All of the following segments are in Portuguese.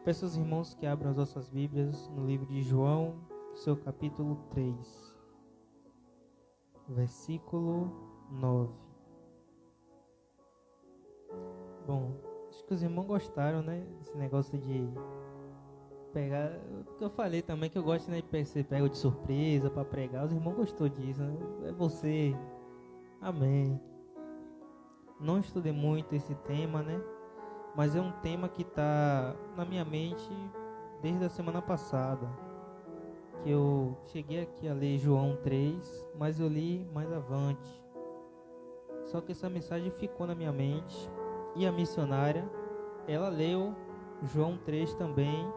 Peço aos irmãos que abram as nossas Bíblias no livro de João, seu capítulo 3, versículo 9. Bom, acho que os irmãos gostaram, né? Esse negócio de pegar. O que eu falei também, que eu gosto, né, de ser pego de surpresa para pregar. Os irmãos gostou disso, né? É você. Amém. Não estudei muito esse tema, né? Mas é um tema que está na minha mente desde a semana passada. Que eu cheguei aqui a ler João 3, mas eu li mais avante. Só que essa mensagem ficou na minha mente. E a missionária, ela leu João 3 também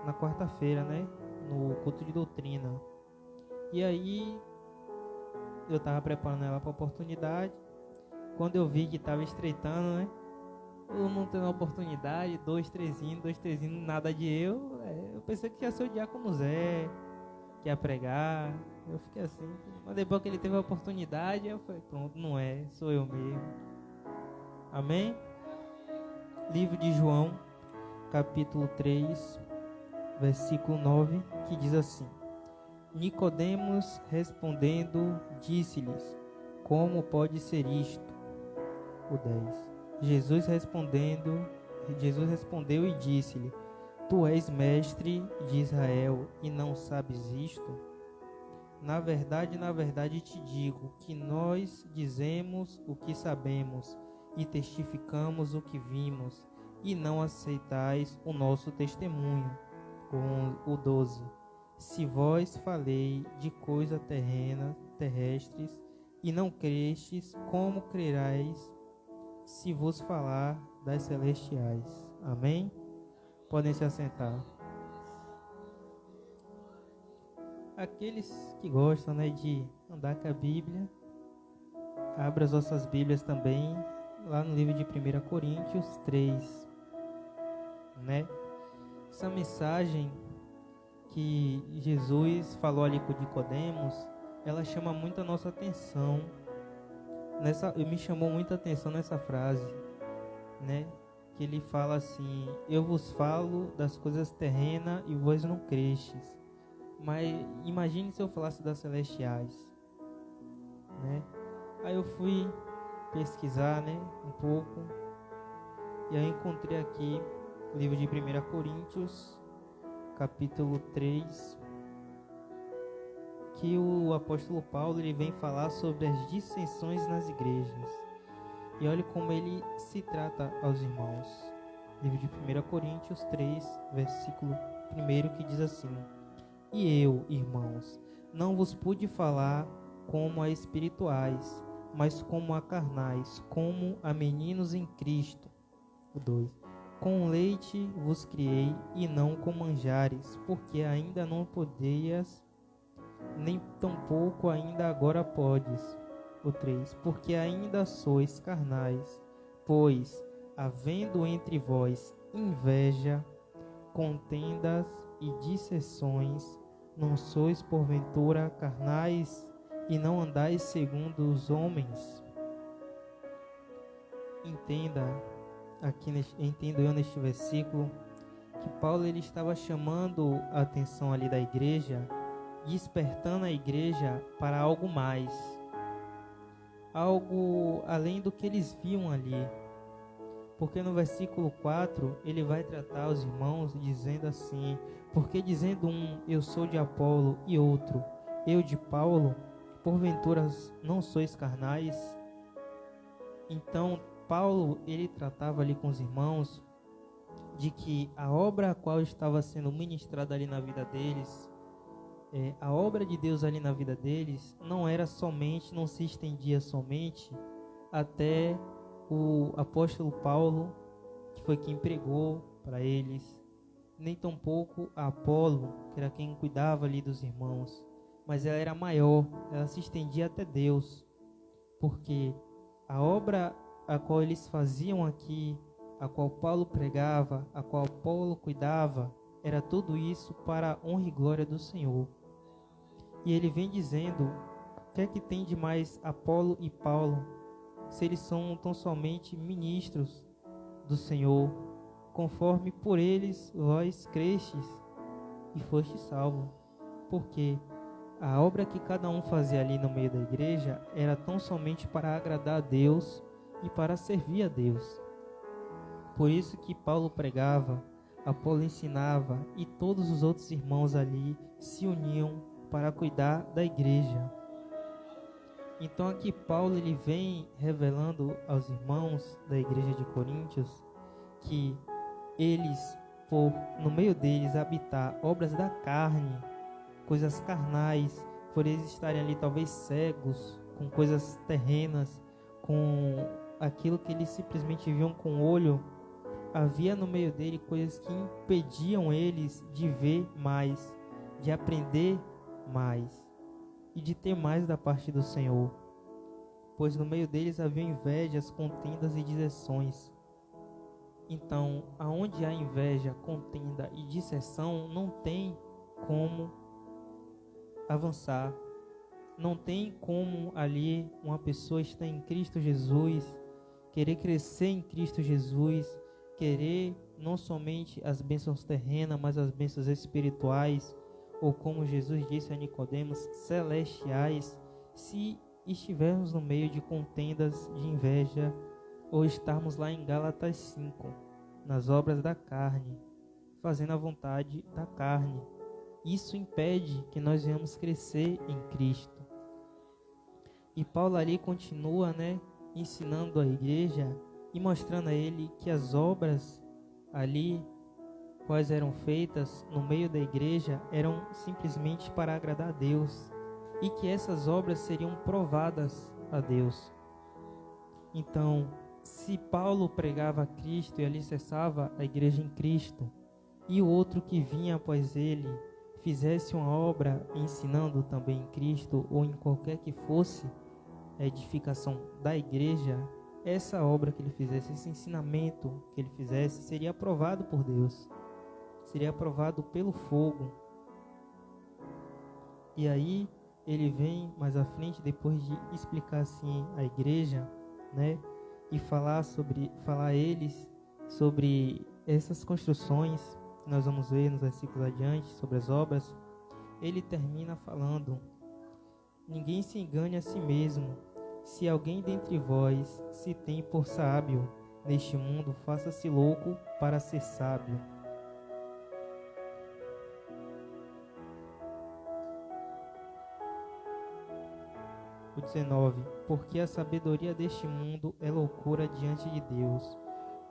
na quarta-feira, né? No culto de doutrina. E aí eu estava preparando ela para a oportunidade. Quando eu vi que estava estreitando, né? Eu não tendo oportunidade, dois, três hinos, nada de eu. Eu pensei que ia ser o diácono Zé, que ia pregar. Eu fiquei assim. Mas depois que ele teve a oportunidade, eu falei, pronto, não é, sou eu mesmo. Amém? Livro de João, capítulo 3, versículo 9, que diz assim: Nicodemos respondendo, disse-lhes: Como pode ser isto? O 10. Jesus respondeu e disse-lhe: Tu és mestre de Israel e não sabes isto? Na verdade te digo que nós dizemos o que sabemos e testificamos o que vimos, e não aceitais o nosso testemunho. O 12. Se vós falei de coisas terrestres, e não crestes, como crerás se vos falar das celestiais? Amém? Podem se assentar. Aqueles que gostam, né, de andar com a Bíblia, abra as nossas Bíblias também, lá no livro de 1 Coríntios 3, né? Essa mensagem que Jesus falou ali com Nicodemos, ela chama muito a nossa atenção. Me chamou muita atenção nessa frase, né? Que ele fala assim: Eu vos falo das coisas terrenas e vós não crestes. Mas imagine se eu falasse das celestiais, né? Aí eu fui pesquisar, né, um pouco, e aí encontrei aqui o livro de 1 Coríntios, capítulo 3, que o apóstolo Paulo ele vem falar sobre as dissensões nas igrejas. E olhe como ele se trata aos irmãos. Livro de 1 Coríntios 3, versículo 1, que diz assim: E eu, irmãos, não vos pude falar como a espirituais, mas como a carnais, como a meninos em Cristo. O 2. Com leite vos criei, e não com manjares, porque ainda não podias, nem tampouco ainda agora podes. O 3. Porque ainda sois carnais, pois, havendo entre vós inveja, contendas e dissensões, não sois porventura carnais e não andais segundo os homens? Entendo eu neste versículo que Paulo ele estava chamando a atenção ali da igreja, despertando a igreja para algo mais, algo além do que eles viam ali. Porque no versículo 4 ele vai tratar os irmãos dizendo assim: Porque dizendo um, eu sou de Apolo, e outro, eu de Paulo, porventura não sois carnais? Então Paulo ele tratava ali com os irmãos de que a obra a qual estava sendo ministrada ali na vida deles, a obra de Deus ali na vida deles, não se estendia somente até o apóstolo Paulo, que foi quem pregou para eles, nem tampouco a Apolo, que era quem cuidava ali dos irmãos, mas ela era maior, ela se estendia até Deus, porque a obra a qual eles faziam aqui, a qual Paulo pregava, a qual Paulo cuidava, era tudo isso para a honra e glória do Senhor. E ele vem dizendo: o que é que tem de mais Apolo e Paulo, se eles são tão somente ministros do Senhor? conforme por eles vós crestes e foste salvo. Porque a obra que cada um fazia ali no meio da igreja era tão somente para agradar a Deus e para servir a Deus. Por isso que Paulo pregava, Apolo ensinava e todos os outros irmãos ali se uniam para cuidar da igreja. Então aqui Paulo ele vem revelando aos irmãos da igreja de Coríntios que eles, por no meio deles habitar obras da carne, coisas carnais, por eles estarem ali talvez cegos, com coisas terrenas, com aquilo que eles simplesmente viam com o olho, havia no meio dele coisas que impediam eles de ver mais, de aprender mais e de ter mais da parte do Senhor. Pois no meio deles havia invejas, contendas e dissensões. Então, aonde há inveja, contenda e dissensão, não tem como avançar. Não tem como ali uma pessoa estar em Cristo Jesus, querer crescer em Cristo Jesus, querer não somente as bênçãos terrenas, mas as bênçãos espirituais, ou como Jesus disse a Nicodemos, celestiais, se estivermos no meio de contendas de inveja, ou estarmos lá em Gálatas 5, nas obras da carne, fazendo a vontade da carne. Isso impede que nós venhamos crescer em Cristo. E Paulo ali continua, ensinando a igreja e mostrando a ele que as obras ali, quais eram feitas no meio da igreja, eram simplesmente para agradar a Deus, e que essas obras seriam provadas a Deus. Então, se Paulo pregava a Cristo e alicerçava a igreja em Cristo, e o outro que vinha após ele fizesse uma obra ensinando também em Cristo, ou em qualquer que fosse a edificação da igreja, essa obra que ele fizesse, esse ensinamento que ele fizesse, seria aprovado por Deus, seria aprovado pelo fogo. E aí ele vem mais à frente, depois de explicar assim a igreja, e falar a eles sobre essas construções que nós vamos ver nos versículos adiante, sobre as obras. Ele termina falando: ninguém se engane a si mesmo. Se alguém dentre vós se tem por sábio neste mundo, faça-se louco para ser sábio. O 19: porque a sabedoria deste mundo é loucura diante de Deus,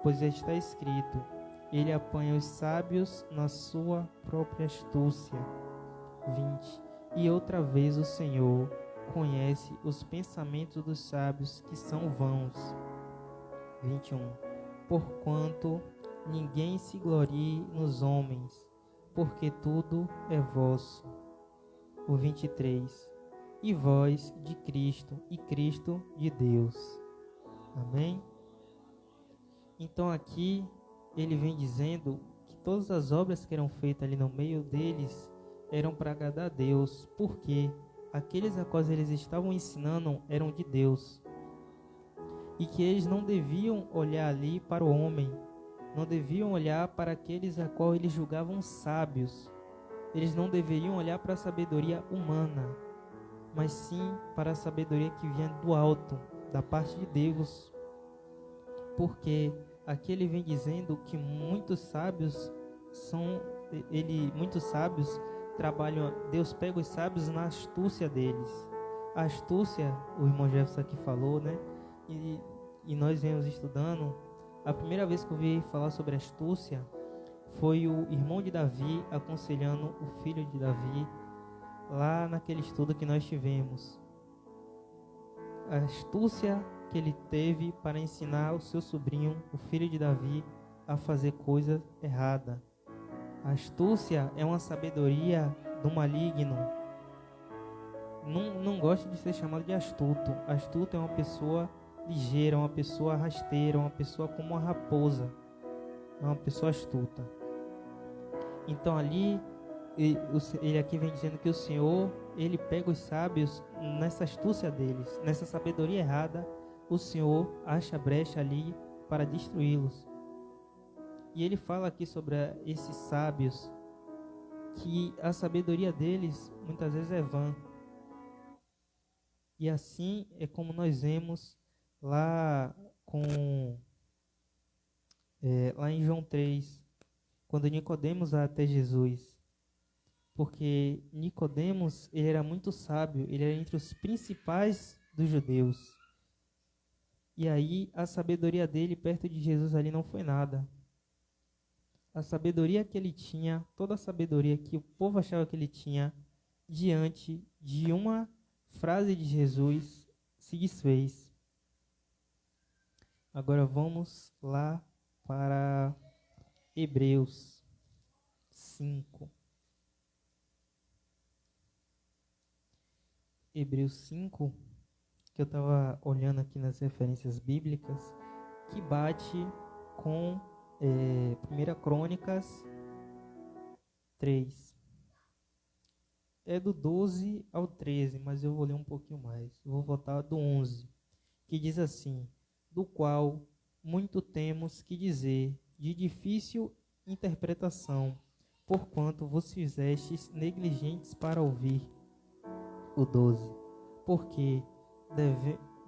pois está escrito: ele apanha os sábios na sua própria astúcia. 20: e outra vez o Senhor conhece os pensamentos dos sábios, que são vãos. 21: porquanto ninguém se glorie nos homens, porque tudo é vosso. O 23: e vós de Cristo, e Cristo de Deus. Amém? Então aqui ele vem dizendo que todas as obras que eram feitas ali no meio deles eram para agradar a Deus, porque aqueles a quais eles estavam ensinando eram de Deus, e que eles não deviam olhar ali para o homem, não deviam olhar para aqueles a qual eles julgavam sábios, eles não deveriam olhar para a sabedoria humana, mas sim para a sabedoria que vinha do alto, da parte de Deus. Porque aqui ele vem dizendo que muitos sábios trabalham, Deus pega os sábios na astúcia deles. A astúcia, o irmão Jefferson aqui falou, e nós viemos estudando. A primeira vez que eu ouvi falar sobre astúcia foi o irmão de Davi aconselhando o filho de Davi, lá naquele estudo que nós tivemos. A astúcia que ele teve para ensinar o seu sobrinho, o filho de Davi, a fazer coisa errada. A astúcia é uma sabedoria do maligno. Não gosto de ser chamado de astuto. Astuto é uma pessoa ligeira, uma pessoa rasteira, uma pessoa como uma raposa. É uma pessoa astuta. Então ali, ele aqui vem dizendo que o Senhor, ele pega os sábios nessa astúcia deles, nessa sabedoria errada. O Senhor acha brecha ali para destruí-los. E ele fala aqui sobre esses sábios, que a sabedoria deles muitas vezes é vã. E assim é como nós vemos lá lá em João 3, quando Nicodemos vai até Jesus. Porque Nicodemos, ele era muito sábio, ele era entre os principais dos judeus. E aí a sabedoria dele perto de Jesus ali não foi nada. A sabedoria que ele tinha, toda a sabedoria que o povo achava que ele tinha, diante de uma frase de Jesus, se desfez. Agora vamos lá para Hebreus 5. Hebreus 5, que eu estava olhando aqui nas referências bíblicas, que bate com 1 Crônicas 3. É do 12 ao 13, mas eu vou ler um pouquinho mais. Eu vou voltar do 11, que diz assim: do qual muito temos que dizer, de difícil interpretação, porquanto vos fizestes negligentes para ouvir. O 12. Porque,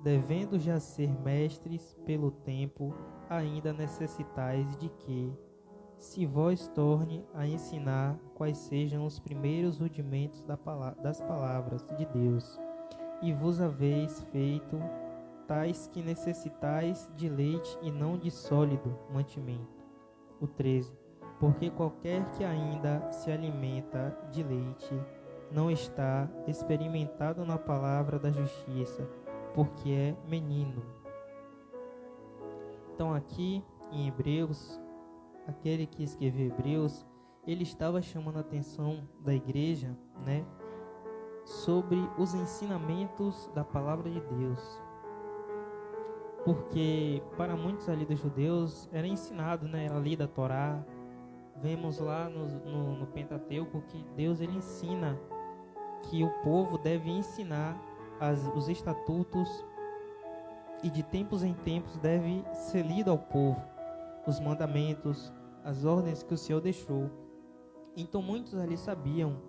devendo já ser mestres pelo tempo, ainda necessitais de que se vós torne a ensinar quais sejam os primeiros rudimentos das palavras de Deus, e vos haveis feito tais que necessitais de leite e não de sólido mantimento. O 13. Porque qualquer que ainda se alimenta de leite não está experimentado na palavra da justiça, porque é menino. Então aqui em Hebreus, aquele que escreveu Hebreus, ele estava chamando a atenção da igreja, né, sobre os ensinamentos da palavra de Deus. Porque para muitos ali dos judeus era ensinado, né, a lei da Torá. Vemos lá no Pentateuco que Deus ele ensina que o povo deve ensinar os estatutos, e de tempos em tempos deve ser lido ao povo os mandamentos, as ordens que o Senhor deixou. Então muitos ali sabiam,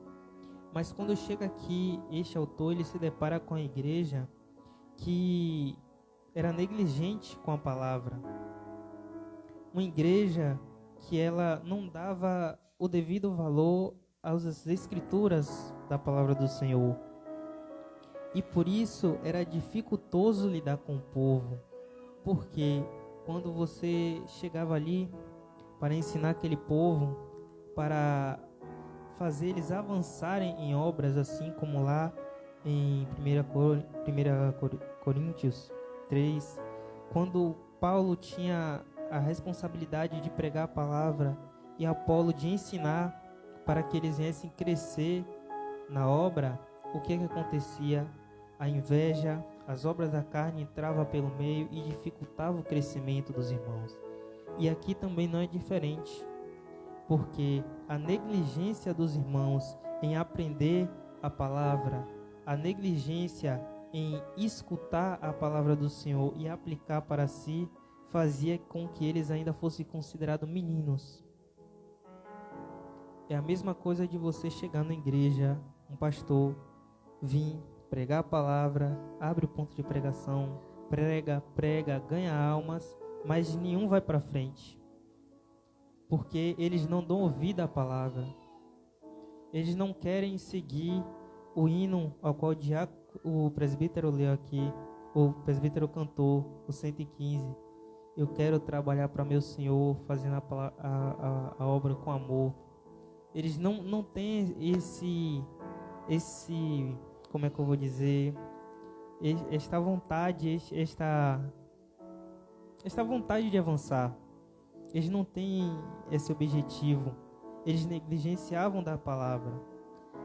mas quando chega aqui este autor, ele se depara com a igreja que era negligente com a palavra, uma igreja que ela não dava o devido valor às escrituras da palavra do Senhor, e por isso era dificultoso lidar com o povo, porque quando você chegava ali para ensinar aquele povo, para fazer eles avançarem em obras, assim como lá em 1 Coríntios 3, quando Paulo tinha a responsabilidade de pregar a palavra e Apolo de ensinar para que eles viessem crescer na obra, o que acontecia? A inveja, as obras da carne entravam pelo meio e dificultavam o crescimento dos irmãos. E aqui também não é diferente, porque a negligência dos irmãos em aprender a palavra, a negligência em escutar a palavra do Senhor e aplicar para si, fazia com que eles ainda fossem considerados meninos. É a mesma coisa de você chegar na igreja, um pastor, vir pregar a palavra, abre o ponto de pregação, prega, ganha almas, mas nenhum vai para frente, porque eles não dão ouvido à palavra. Eles não querem seguir o hino ao qual o presbítero leu aqui, o presbítero cantou, o 115. Eu quero trabalhar para meu Senhor, fazendo a obra com amor. Eles não têm esse, como é que eu vou dizer, esta vontade, esta vontade de avançar. Eles não têm esse objetivo. Eles negligenciavam da palavra.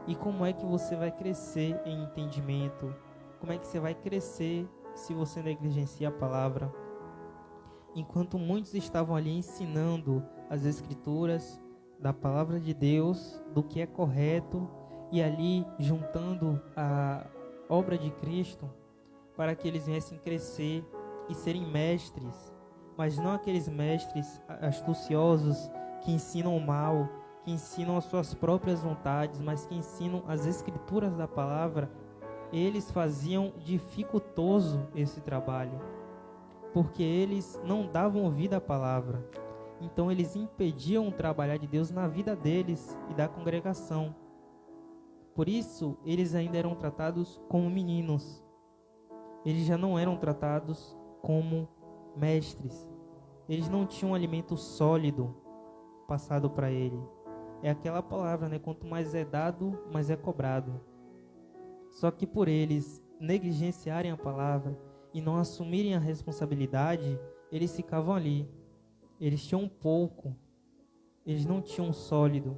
E como é que você vai crescer em entendimento? Como é que você vai crescer se você negligencia a palavra? Enquanto muitos estavam ali ensinando as escrituras da palavra de Deus, do que é correto, e ali juntando a obra de Cristo para que eles viessem crescer e serem mestres. mas não aqueles mestres astuciosos que ensinam o mal, que ensinam as suas próprias vontades, mas que ensinam as escrituras da palavra. Eles faziam dificultoso esse trabalho, porque eles não davam vida à palavra. Então eles impediam o trabalhar de Deus na vida deles e da congregação. Por isso, eles ainda eram tratados como meninos. Eles já não eram tratados como mestres. Eles não tinham um alimento sólido passado para ele. É aquela palavra, né? Quanto mais é dado, mais é cobrado. Só que por eles negligenciarem a palavra e não assumirem a responsabilidade, eles ficavam ali. Eles tinham pouco. Eles não tinham sólido.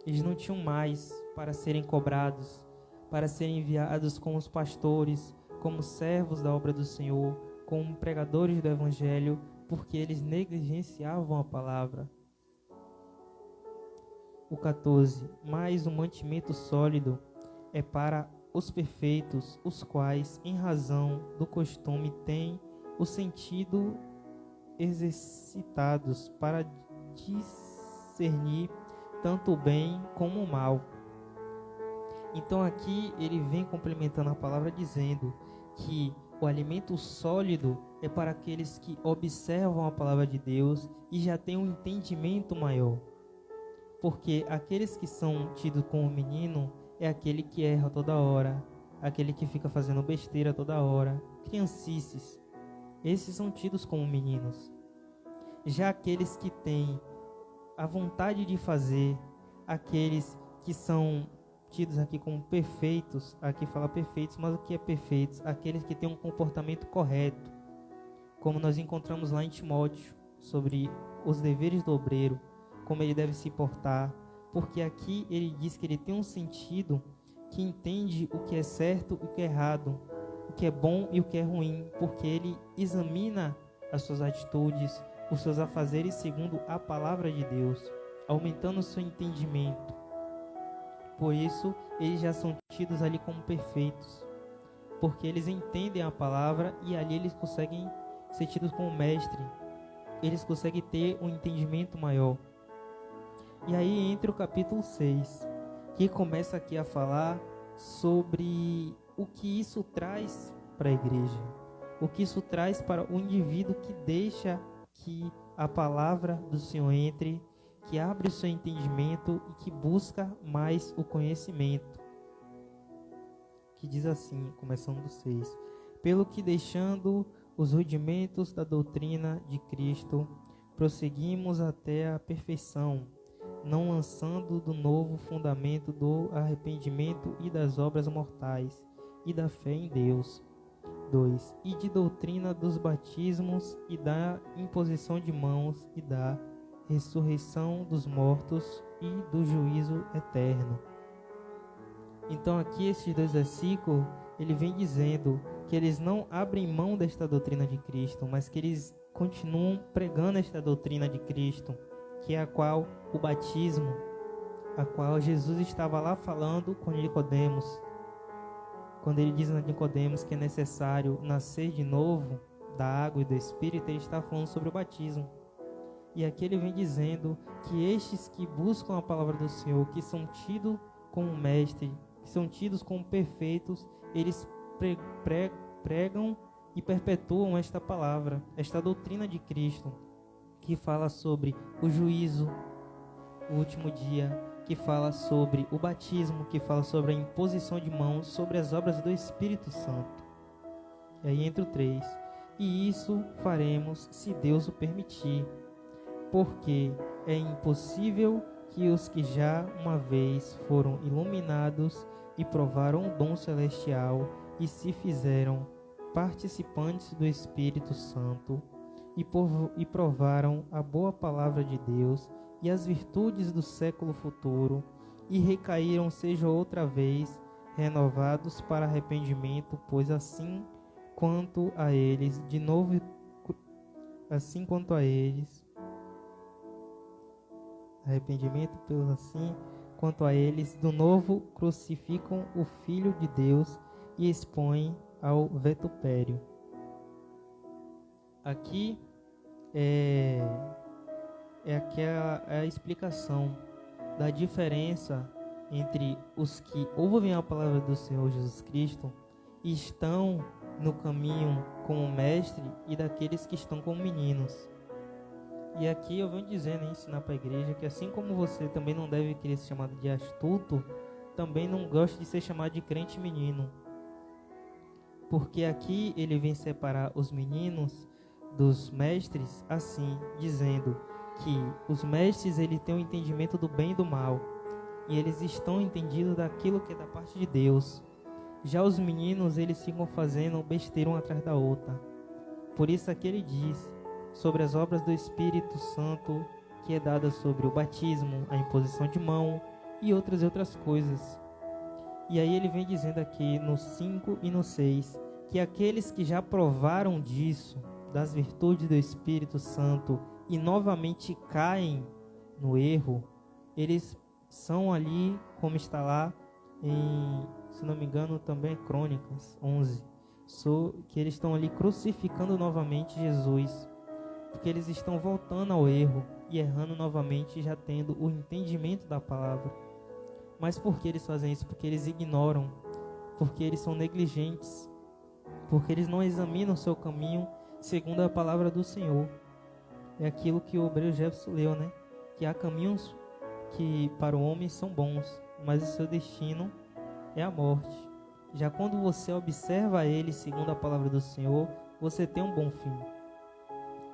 Eles não tinham mais para serem cobrados, para serem enviados como os pastores, como servos da obra do Senhor, como pregadores do Evangelho, porque eles negligenciavam a palavra. O 14. Mas o mantimento sólido é para os perfeitos, os quais, em razão do costume, têm o sentido exercitados para discernir tanto o bem como o mal. Então aqui ele vem complementando a palavra dizendo que o alimento sólido é para aqueles que observam a palavra de Deus e já têm um entendimento maior. Porque aqueles que são tidos como menino é aquele que erra toda hora, aquele que fica fazendo besteira toda hora, criancices. Esses são tidos como meninos. Já aqueles que têm a vontade de fazer, aqueles que são tidos aqui como perfeitos, aqui fala perfeitos, mas o que é perfeitos? Aqueles que têm um comportamento correto, como nós encontramos lá em Timóteo, sobre os deveres do obreiro, como ele deve se portar, porque aqui ele diz que ele tem um sentido que entende o que é certo e o que é errado, o que é bom e o que é ruim, porque ele examina as suas atitudes, os seus afazeres segundo a palavra de Deus, aumentando o seu entendimento. Por isso, eles já são tidos ali como perfeitos, porque eles entendem a palavra e ali eles conseguem ser tidos como mestre, eles conseguem ter um entendimento maior. E aí entra o capítulo 6, que começa aqui a falar sobre o que isso traz para a igreja, o que isso traz para o indivíduo que deixa que a palavra do Senhor entre, que abre o seu entendimento e que busca mais o conhecimento. Que diz assim, começando do 6: pelo que, deixando os rudimentos da doutrina de Cristo, prosseguimos até a perfeição, não lançando do novo fundamento do arrependimento e das obras mortais e da fé em Deus. 2. E de doutrina dos batismos e da imposição de mãos e da ressurreição dos mortos e do juízo eterno. Então aqui esses dois versículos, ele vem dizendo que eles não abrem mão desta doutrina de Cristo, mas que eles continuam pregando esta doutrina de Cristo, que é a qual o batismo, a qual Jesus estava lá falando com Nicodemos, quando ele diz a Nicodemos que é necessário nascer de novo da água e do Espírito, ele está falando sobre o batismo. E aqui ele vem dizendo que estes que buscam a palavra do Senhor, que são tidos como mestre, que são tidos como perfeitos, eles pregam e perpetuam esta palavra, esta doutrina de Cristo, que fala sobre o juízo, o último dia, que fala sobre o batismo, que fala sobre a imposição de mãos, sobre as obras do Espírito Santo. E aí entra o 3. E isso faremos se Deus o permitir, porque é impossível que os que já uma vez foram iluminados e provaram o dom celestial e se fizeram participantes do Espírito Santo e provaram a boa palavra de Deus e as virtudes do século futuro e recaíram sejam outra vez renovados para arrependimento, pois assim quanto a eles do novo crucificam o Filho de Deus e expõem ao vitupério. Aqui é, é a explicação da diferença entre os que ouvem a palavra do Senhor Jesus Cristo e estão no caminho como mestre e daqueles que estão como meninos. E aqui eu venho dizendo e ensinar para a igreja que assim como você também não deve querer ser chamado de astuto, também não gosta de ser chamado de crente menino. Porque aqui ele vem separar os meninos dos mestres assim, dizendo que os mestres ele têm o entendimento do bem e do mal, e eles estão entendidos daquilo que é da parte de Deus. Já os meninos eles ficam fazendo besteira uma atrás da outra. Por isso aqui ele diz sobre as obras do Espírito Santo, que é dada sobre o batismo, a imposição de mão e outras coisas. E aí ele vem dizendo aqui no 5 e no 6, que aqueles que já provaram disso, das virtudes do Espírito Santo, e novamente caem no erro, eles são ali, como está lá em, se não me engano, também é Crônicas 11, que eles estão ali crucificando novamente Jesus, porque eles estão voltando ao erro e errando novamente, já tendo o entendimento da palavra. Mas por que eles fazem isso? Porque eles ignoram, porque eles são negligentes, porque eles não examinam o seu caminho segundo a palavra do Senhor. É aquilo que o obreiro Jefferson leu, né? Que há caminhos que para o homem são bons, mas o seu destino é a morte. Já quando você observa ele segundo a palavra do Senhor, você tem um bom fim.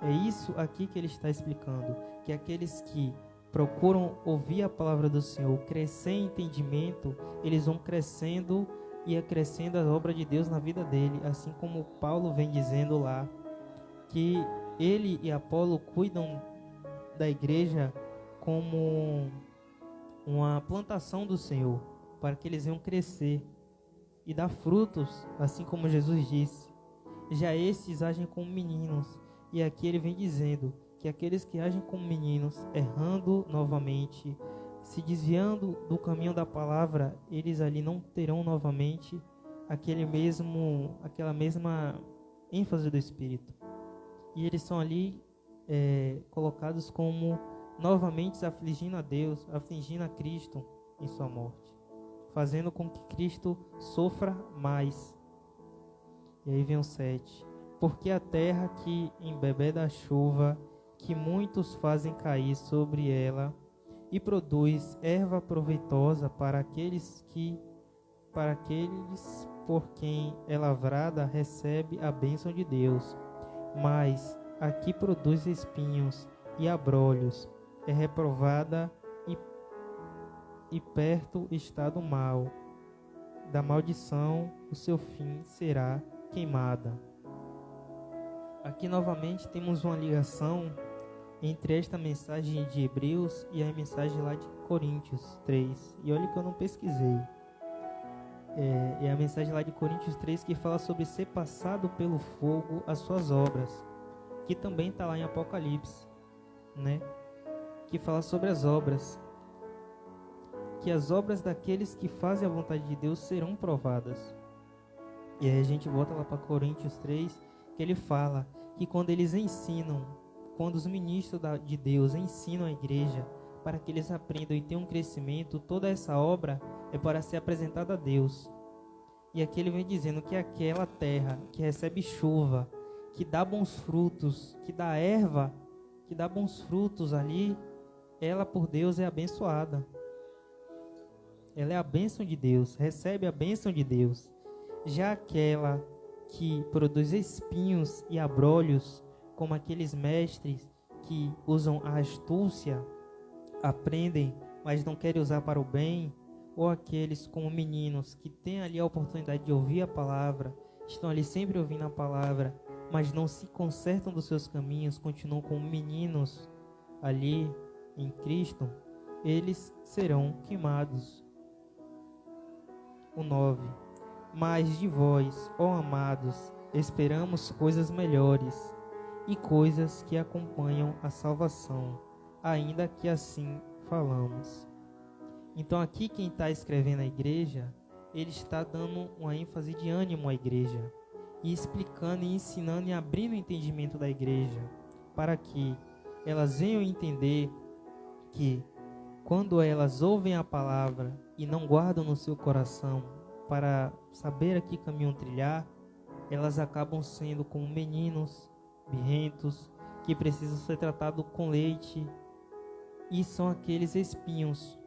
É isso aqui que ele está explicando, que aqueles que procuram ouvir a palavra do Senhor, crescer em entendimento, eles vão crescendo e acrescendo a obra de Deus na vida dele, assim como Paulo vem dizendo lá, que ele e Apolo cuidam da igreja como uma plantação do Senhor, para que eles venham crescer e dar frutos, assim como Jesus disse. Já esses agem como meninos, e aqui ele vem dizendo que aqueles que agem como meninos, errando novamente, se desviando do caminho da palavra, eles ali não terão novamente aquela mesma ênfase do Espírito. E eles são ali colocados como novamente afligindo a Deus, afligindo a Cristo em sua morte, fazendo com que Cristo sofra mais. E aí vem o 7. Porque a terra que embebeda a chuva, que muitos fazem cair sobre ela, e produz erva proveitosa para aqueles por quem é lavrada, recebe a bênção de Deus. Mas a que produz espinhos e abrolhos é reprovada, e perto está do mal. Da maldição o seu fim será queimada. Aqui novamente temos uma ligação entre esta mensagem de Hebreus e a mensagem lá de Coríntios 3. E olha que eu não pesquisei. É a mensagem lá de Coríntios 3 que fala sobre ser passado pelo fogo as suas obras, que também está lá em Apocalipse, né? Que fala sobre as obras, que as obras daqueles que fazem a vontade de Deus serão provadas. E aí a gente volta lá para Coríntios 3, que ele fala que quando eles ensinam, quando os ministros de Deus ensinam a igreja para que eles aprendam e tenham um crescimento, toda essa obra é para ser apresentada a Deus. E aqui ele vem dizendo que aquela terra que recebe chuva, que dá bons frutos, que dá erva, que dá bons frutos ali, ela por Deus é abençoada. Ela é a bênção de Deus, recebe a bênção de Deus. Já aquela que produz espinhos e abrolhos, como aqueles mestres que usam a astúcia, aprendem, mas não querem usar para o bem, ou aqueles como meninos que têm ali a oportunidade de ouvir a palavra, estão ali sempre ouvindo a palavra, mas não se consertam dos seus caminhos, continuam como meninos ali em Cristo, eles serão queimados. O 9. Mas de vós, ó amados, esperamos coisas melhores e coisas que acompanham a salvação, ainda que assim falamos. Então aqui quem está escrevendo a igreja, ele está dando uma ênfase de ânimo à igreja, e explicando e ensinando e abrindo o entendimento da igreja, para que elas venham entender que quando elas ouvem a palavra e não guardam no seu coração para saber a que caminho trilhar, elas acabam sendo como meninos birrentos que precisam ser tratados com leite, e são aqueles espinhos.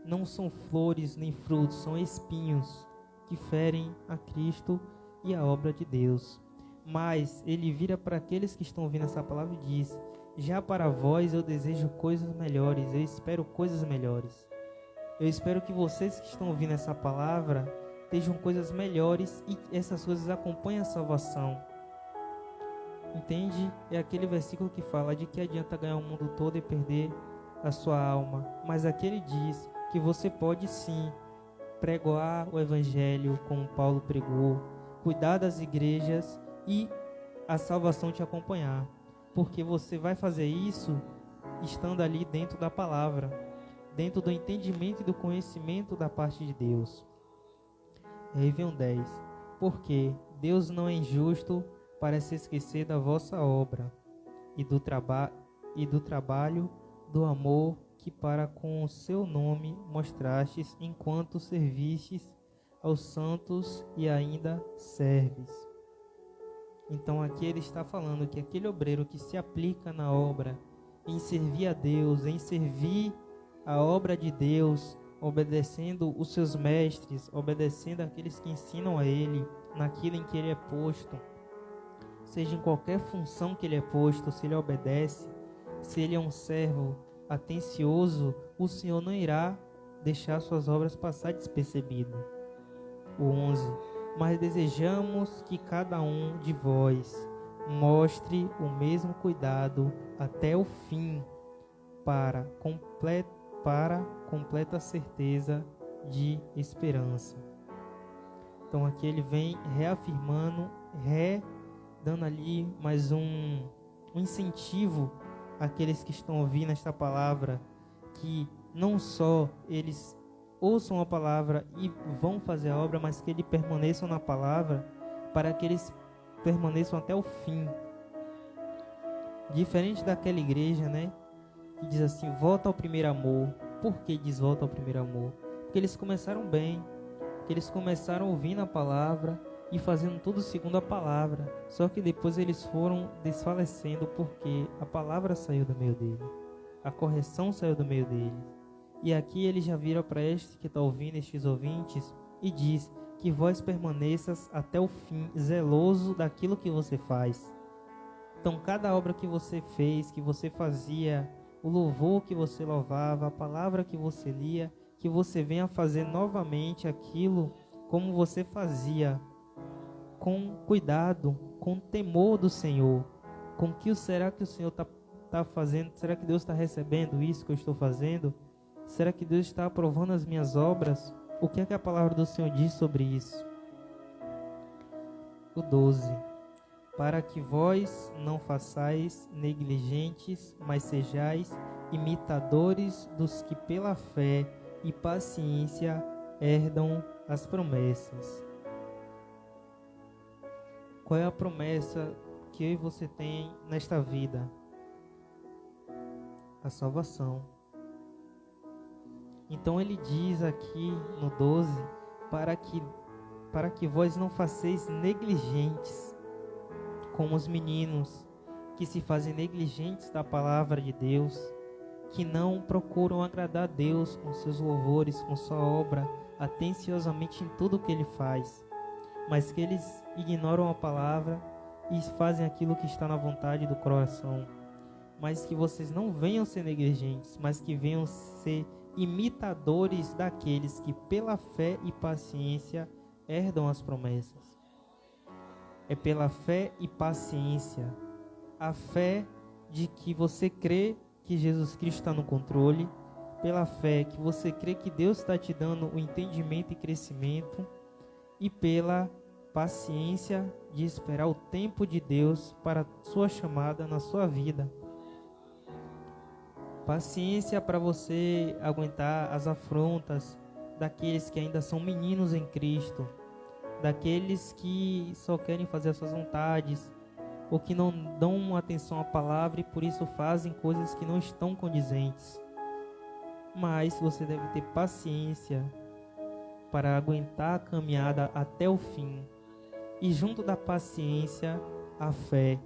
Não são flores nem frutos, são espinhos que ferem a Cristo e a obra de Deus. Mas ele vira para aqueles que estão ouvindo essa palavra e diz: já para vós eu desejo coisas melhores, eu espero coisas melhores. Eu espero que vocês que estão ouvindo essa palavra estejam coisas melhores e essas coisas acompanhem a salvação. Entende? É aquele versículo que fala de que adianta ganhar o mundo todo e perder a sua alma. Mas aqui ele diz que você pode sim pregoar o evangelho como Paulo pregou, cuidar das igrejas e a salvação te acompanhar. Porque você vai fazer isso estando ali dentro da palavra, dentro do entendimento e do conhecimento da parte de Deus. E aí vem o 10. Porque Deus não é injusto para se esquecer da vossa obra e do trabalho, do amor que para com o seu nome mostrastes enquanto servistes aos santos e ainda serves. Então aqui ele está falando que aquele obreiro que se aplica na obra, em servir a Deus, em servir a obra de Deus, obedecendo os seus mestres, obedecendo aqueles que ensinam a ele, naquilo em que ele é posto, seja em qualquer função que ele é posto, se ele obedece, se ele é um servo atencioso, o Senhor não irá deixar suas obras passar despercebido. O 11. Mas desejamos que cada um de vós mostre o mesmo cuidado até o fim, para completa certeza de esperança. Então aqui ele vem reafirmando, dando ali mais um incentivo àqueles que estão ouvindo esta palavra, que não só eles ouçam a palavra e vão fazer a obra, mas que eles permaneçam na palavra, para que eles permaneçam até o fim. Diferente daquela igreja, né, que diz assim, volta ao primeiro amor. Por que diz volta ao primeiro amor? Porque eles começaram bem, porque eles começaram ouvindo a palavra e fazendo tudo segundo a palavra, só que depois eles foram desfalecendo porque a palavra saiu do meio dele, a correção saiu do meio dele. E aqui ele já vira para este que está ouvindo, estes ouvintes, e diz que vós permaneças até o fim, zeloso daquilo que você faz. Então cada obra que você fez, que você fazia, o louvor que você louvava, a palavra que você lia, que você venha fazer novamente aquilo como você fazia, com cuidado, com temor do Senhor. Com que será que o Senhor está fazendo? Será que Deus está recebendo isso que eu estou fazendo? Será que Deus está aprovando as minhas obras? O que é que a palavra do Senhor diz sobre isso? O 12. Para que vós não façais negligentes, mas sejais imitadores dos que pela fé e paciência herdam as promessas. Qual é a promessa que eu e você tem nesta vida? A salvação. Então ele diz aqui no 12, para que vós não faceis negligentes, como os meninos que se fazem negligentes da palavra de Deus, que não procuram agradar a Deus com seus louvores, com sua obra, atenciosamente em tudo que ele faz, mas que eles ignoram a palavra e fazem aquilo que está na vontade do coração. Mas que vocês não venham ser negligentes, mas que venham ser imitadores daqueles que pela fé e paciência herdam as promessas. É pela fé e paciência, a fé de que você crê que Jesus Cristo está no controle, pela fé que você crê que Deus está te dando o entendimento e crescimento, e pela paciência de esperar o tempo de Deus para a sua chamada na sua vida. Paciência para você aguentar as afrontas daqueles que ainda são meninos em Cristo, daqueles que só querem fazer as suas vontades, ou que não dão atenção à palavra e por isso fazem coisas que não estão condizentes. Mas você deve ter paciência para aguentar a caminhada até o fim. E junto da paciência, a fé.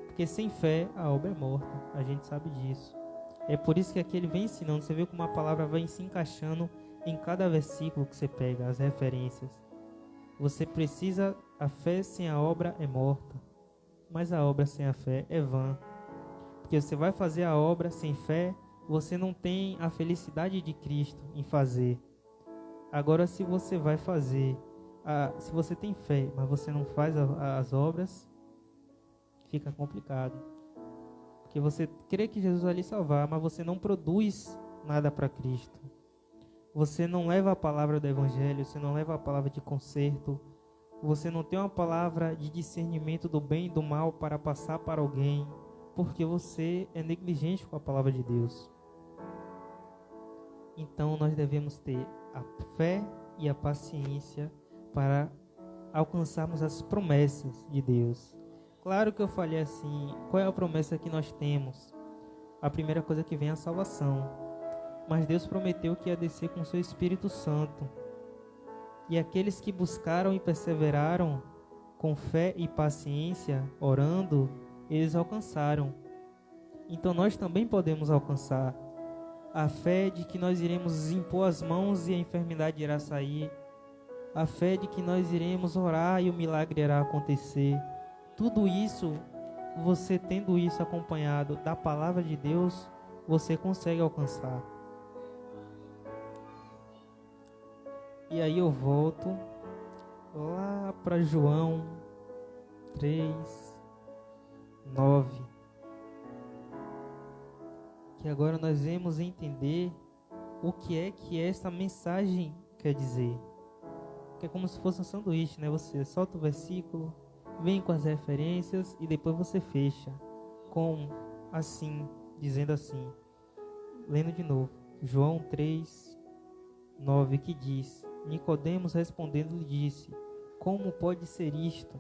Porque sem fé, a obra é morta. A gente sabe disso. É por isso que aqui ele vem ensinando. Você vê como a palavra vai se encaixando em cada versículo que você pega, as referências. Você precisa, a fé sem a obra é morta. Mas a obra sem a fé é vã. Porque você vai fazer a obra sem fé, você não tem a felicidade de Cristo em fazer. Agora, se você vai fazer, se você tem fé, mas você não faz as obras, fica complicado. Porque você crê que Jesus vai lhe salvar, mas você não produz nada para Cristo. Você não leva a palavra do Evangelho, você não leva a palavra de conserto, você não tem uma palavra de discernimento do bem e do mal para passar para alguém, porque você é negligente com a palavra de Deus. Então nós devemos ter a fé e a paciência para alcançarmos as promessas de Deus. Claro que eu falei assim, qual é a promessa que nós temos? A primeira coisa que vem é a salvação. Mas Deus prometeu que ia descer com o seu Espírito Santo. E aqueles que buscaram e perseveraram com fé e paciência, orando, eles alcançaram. Então nós também podemos alcançar. A fé de que nós iremos impor as mãos e a enfermidade irá sair. A fé de que nós iremos orar e o milagre irá acontecer. Tudo isso, você tendo isso acompanhado da palavra de Deus, você consegue alcançar. E aí eu volto lá para João 3:9. Que agora nós vamos entender o que essa mensagem quer dizer. Que é como se fosse um sanduíche, né? Você solta o versículo, vem com as referências e depois você fecha com assim, dizendo assim. Lendo de novo, João 3:9, que diz: Nicodemos respondendo lhe disse: Como pode ser isto?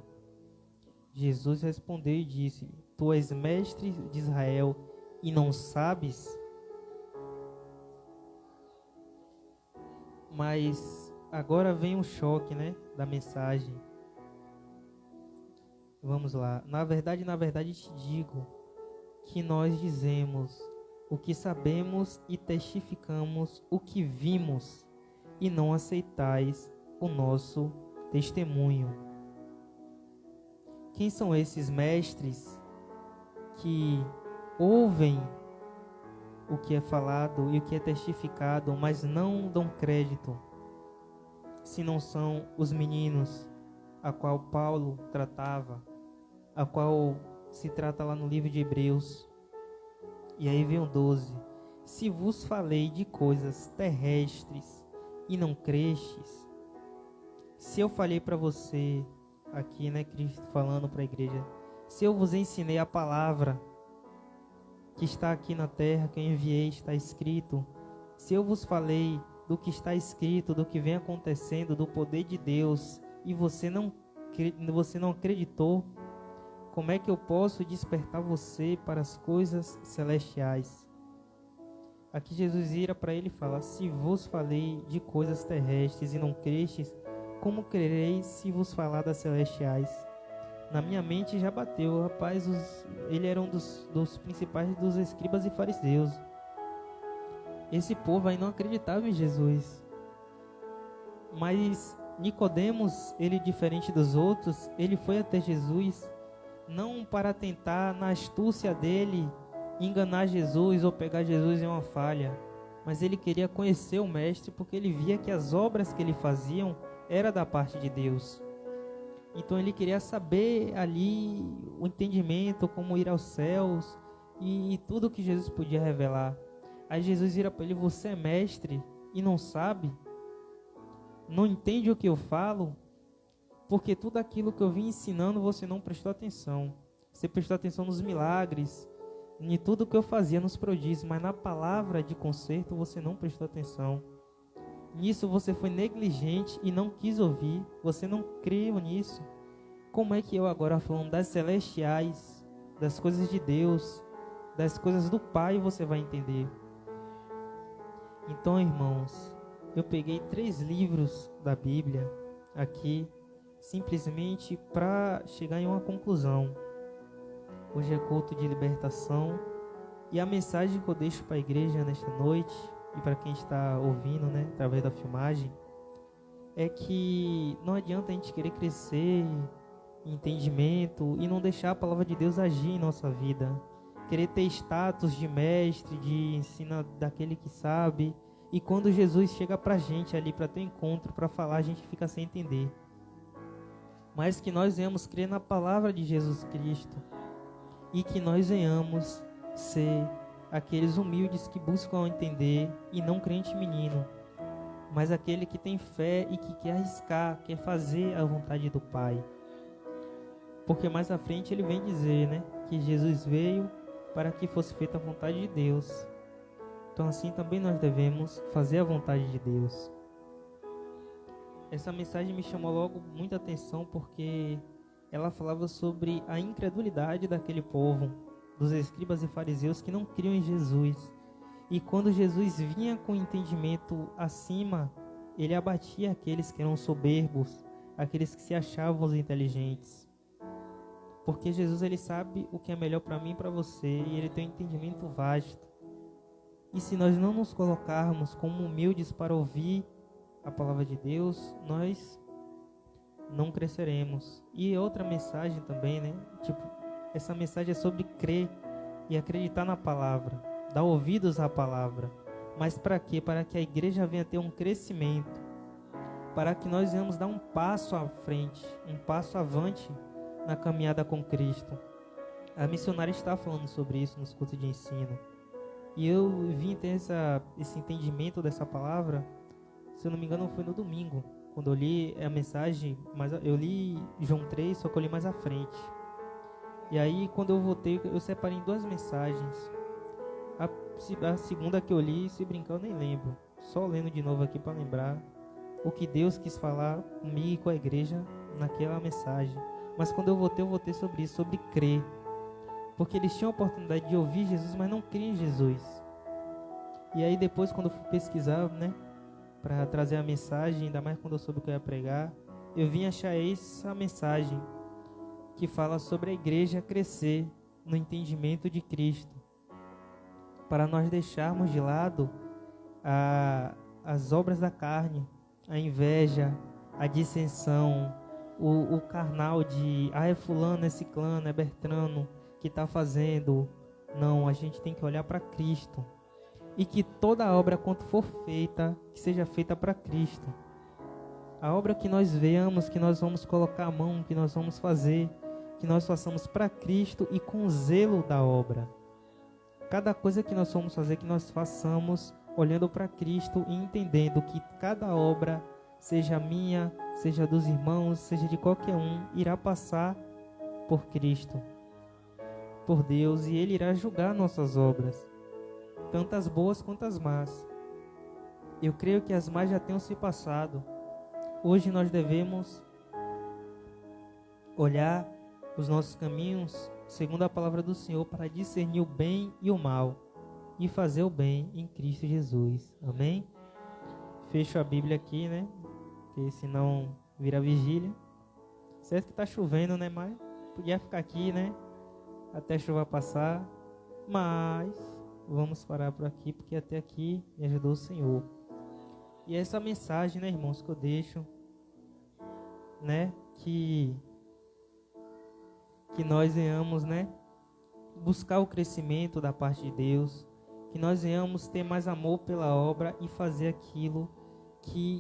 Jesus respondeu e disse: Tu és mestre de Israel e não sabes? Mas agora vem o choque, né, da mensagem. Vamos lá. Na verdade te digo que nós dizemos o que sabemos e testificamos o que vimos, e não aceitais o nosso testemunho. Quem são esses mestres que ouvem o que é falado e o que é testificado, mas não dão crédito? Se não são os meninos a qual Paulo tratava, a qual se trata lá no livro de Hebreus. E aí vem o 12. Se vos falei de coisas terrestres e não crestes, se eu falei para você, aqui, né, Cristo falando para a igreja, se eu vos ensinei a palavra que está aqui na terra, que eu enviei, está escrito, se eu vos falei do que está escrito, do que vem acontecendo, do poder de Deus, e você não acreditou, como é que eu posso despertar você para as coisas celestiais? Aqui Jesus vira para ele e fala: se vos falei de coisas terrestres e não crestes, como crereis se vos falar das celestiais? Na minha mente já bateu, rapaz, ele era um dos principais dos escribas e fariseus. Esse povo aí não acreditava em Jesus. Mas Nicodemos, ele diferente dos outros, ele foi até Jesus, não para tentar, na astúcia dele, enganar Jesus ou pegar Jesus em uma falha, mas ele queria conhecer o mestre, porque ele via que as obras que ele fazia era da parte de Deus. Então ele queria saber ali o entendimento, como ir aos céus e tudo que Jesus podia revelar. Aí Jesus vira para ele: você é mestre e não sabe? Não entende o que eu falo? Porque tudo aquilo que eu vim ensinando você não prestou atenção. Você prestou atenção nos milagres, em tudo que eu fazia, nos prodígios, mas na palavra de conserto você não prestou atenção. Nisso você foi negligente e não quis ouvir, você não creu nisso. como é que eu agora falando das celestiais, das coisas de Deus, das coisas do Pai, você vai entender? Então, irmãos, eu peguei 3 livros da Bíblia aqui, simplesmente para chegar em uma conclusão. Hoje é culto de libertação, e a mensagem que eu deixo para a igreja nesta noite, e para quem está ouvindo, né, através da filmagem, é que não adianta a gente querer crescer em entendimento e não deixar a palavra de Deus agir em nossa vida. Querer ter status de mestre, de ensino daquele que sabe, e quando Jesus chega pra gente ali, para ter encontro, para falar, a gente fica sem entender. Mas que nós venhamos crer na palavra de Jesus Cristo, e que nós venhamos ser aqueles humildes que buscam entender, e não crente menino, mas aquele que tem fé e que quer arriscar, quer fazer a vontade do Pai. Porque mais à frente ele vem dizer, né, que Jesus veio para que fosse feita a vontade de Deus. Então assim também nós devemos fazer a vontade de Deus. Essa mensagem me chamou logo muita atenção, porque ela falava sobre a incredulidade daquele povo, dos escribas e fariseus que não criam em Jesus. E quando Jesus vinha com entendimento acima, ele abatia aqueles que eram soberbos, aqueles que se achavam os inteligentes. Porque Jesus, ele sabe o que é melhor para mim e para você, e ele tem um entendimento vasto. E se nós não nos colocarmos como humildes para ouvir a palavra de Deus, nós não cresceremos. E outra mensagem também, né? Essa mensagem é sobre crer e acreditar na palavra, dar ouvidos à palavra. Mas para quê? Para que a igreja venha ter um crescimento, para que nós venhamos dar um passo à frente, um passo avante na caminhada com Cristo. A missionária está falando sobre isso nos cursos de ensino. E eu vim ter esse entendimento dessa palavra, se eu não me engano, foi no domingo, quando eu li a mensagem, mas eu li João 3, só que eu li mais à frente. E aí, quando eu voltei, eu separei em 2 mensagens. A segunda que eu li, se brincar, eu nem lembro. Só lendo de novo aqui para lembrar o que Deus quis falar comigo e com a igreja naquela mensagem. Mas quando eu voltei sobre isso, sobre crer. Porque eles tinham a oportunidade de ouvir Jesus, mas não criam em Jesus. E aí depois, quando eu fui pesquisar, né, para trazer a mensagem, ainda mais quando eu soube que eu ia pregar, eu vim achar essa mensagem que fala sobre a igreja crescer no entendimento de Cristo, para nós deixarmos de lado as obras da carne, a inveja, a dissensão, o carnal de é fulano, é ciclano, é Bertrano que está fazendo. Não, a gente tem que olhar para Cristo, e que toda obra, quanto for feita, que seja feita para Cristo. A obra que nós veamos, que nós vamos colocar a mão, que nós vamos fazer, que nós façamos para Cristo e com zelo da obra. Cada coisa que nós vamos fazer, que nós façamos olhando para Cristo e entendendo que cada obra, seja minha, seja dos irmãos, seja de qualquer um, irá passar por Cristo, por Deus, e Ele irá julgar nossas obras, tanto as boas quanto as más. Eu creio que as más já tenham se passado. Hoje nós devemos olhar os nossos caminhos segundo a palavra do Senhor, para discernir o bem e o mal, e fazer o bem em Cristo Jesus. Amém? Fecho a Bíblia aqui, né? Porque senão vira vigília. Certo que tá chovendo, né? Mas podia ficar aqui, né? Até a chuva passar. Mas vamos parar por aqui, porque até aqui me ajudou o Senhor. E essa mensagem, né, irmãos, que eu deixo, né? Que nós venhamos, né, buscar o crescimento da parte de Deus, que nós venhamos ter mais amor pela obra e fazer aquilo que